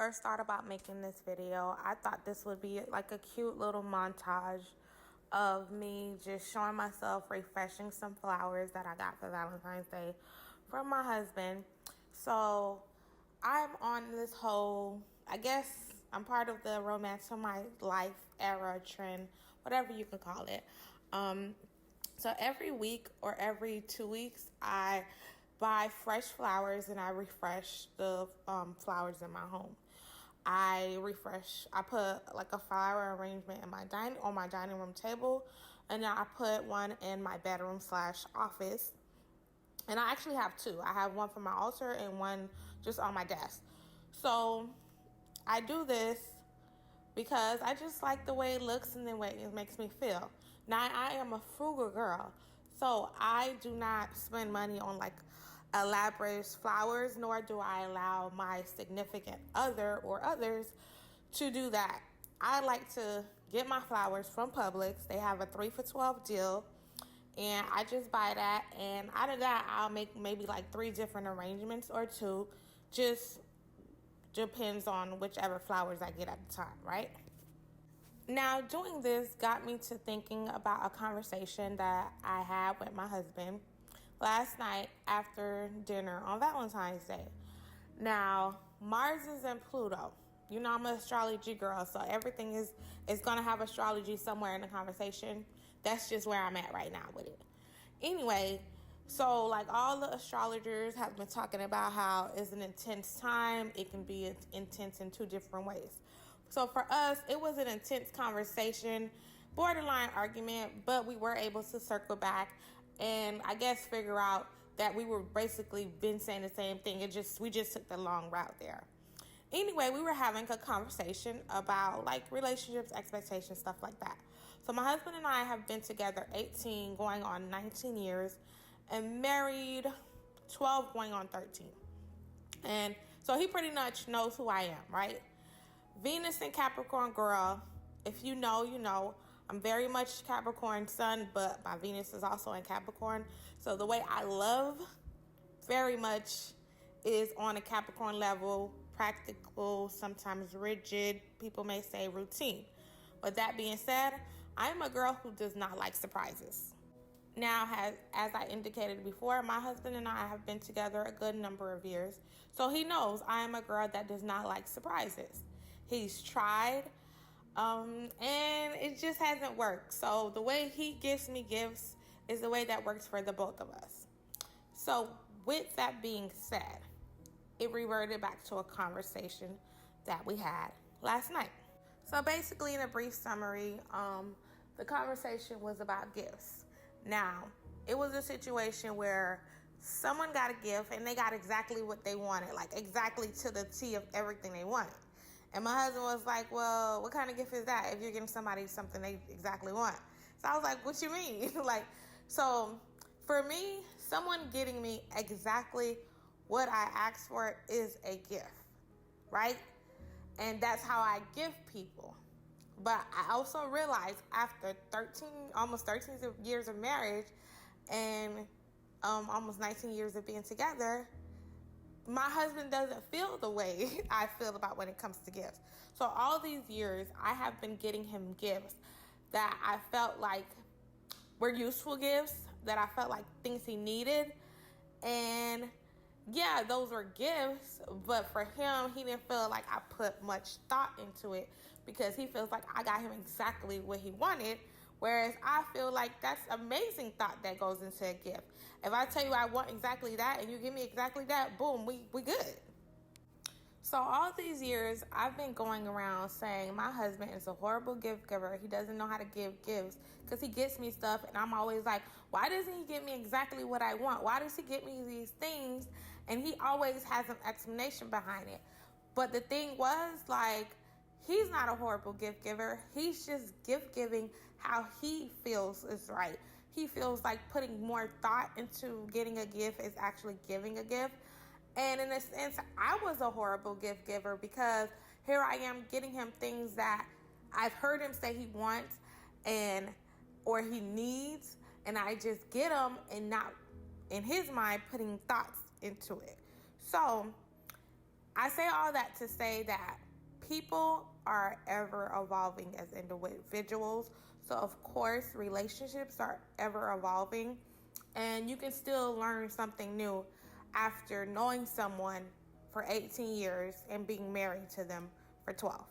first thought about making this video, I thought this would be like a cute little montage of me just showing myself refreshing some flowers that I got for Valentine's Day from my husband. So I'm on this whole, I guess I'm part of the romance of my life era trend, whatever you can call it. So every week or every 2 weeks, I buy fresh flowers and I refresh the flowers in my home. I put like a flower arrangement in on my dining room table, and then I put one in my bedroom / office. And I actually have two. I have one for my altar and one just on my desk. So I do this because I just like the way it looks and the way it makes me feel. Now, I am a frugal girl, so I do not spend money on like elaborate flowers, nor do I allow my significant other or others to do that. I like to get my flowers from Publix. They have a 3 for $12 deal, and I just buy that. And out of that, I'll make maybe like 3 different arrangements or 2. Just depends on whichever flowers I get at the time, right? Now, doing this got me to thinking about a conversation that I had with my husband last night after dinner on Valentine's Day. Now, Mars is in Pluto. You know, I'm an astrology girl, so everything is going to have astrology somewhere in the conversation. That's just where I'm at right now with it. Anyway, so like all the astrologers have been talking about how it's an intense time. It can be intense in 2 different ways. So for us, it was an intense conversation, borderline argument, but we were able to circle back and I guess figure out that we were basically been saying the same thing. We just took the long route there. Anyway, we were having a conversation about like relationships, expectations, stuff like that. So my husband and I have been together 18 going on 19 years and married 12 going on 13. And so he pretty much knows who I am, right? Venus and Capricorn girl. If you know, you know. I'm very much Capricorn sun, but my Venus is also in Capricorn. So the way I love very much is on a Capricorn level, practical, sometimes rigid. People may say routine. With that being said, I'm a girl who does not like surprises. Now, as I indicated before, my husband and I have been together a good number of years. So he knows I am a girl that does not like surprises. He's tried, and it just hasn't worked. So the way he gives me gifts is the way that works for the both of us. So with that being said, it reverted back to a conversation that we had last night. So basically, in a brief summary, the conversation was about gifts. Now, it was a situation where someone got a gift and they got exactly what they wanted, like exactly to the T of everything they wanted. And my husband was like, well, what kind of gift is that if you're getting somebody something they exactly want? So I was like, what you mean? So for me, someone getting me exactly what I asked for is a gift, right? And that's how I give people. But I also realized after almost 13 years of marriage and almost 19 years of being together, my husband doesn't feel the way I feel about when it comes to gifts. So all these years, I have been getting him gifts that I felt like were useful gifts, that I felt like things he needed. And yeah, those were gifts, but for him, he didn't feel like I put much thought into it because he feels like I got him exactly what he wanted. Whereas I feel like that's amazing thought that goes into a gift. If I tell you I want exactly that and you give me exactly that, boom, we good. So all these years, I've been going around saying my husband is a horrible gift giver. He doesn't know how to give gifts because he gets me stuff. And I'm always like, why doesn't he get me exactly what I want? Why does he get me these things? And he always has an explanation behind it. But the thing was, like, he's not a horrible gift giver. He's just gift giving how he feels is right. He feels like putting more thought into getting a gift is actually giving a gift. And in a sense, I was a horrible gift giver because here I am getting him things that I've heard him say he wants or he needs, and I just get them and not, in his mind, putting thoughts into it. So I say all that to say that people are ever evolving as individuals. So, of course, relationships are ever evolving, and you can still learn something new after knowing someone for 18 years and being married to them for 12.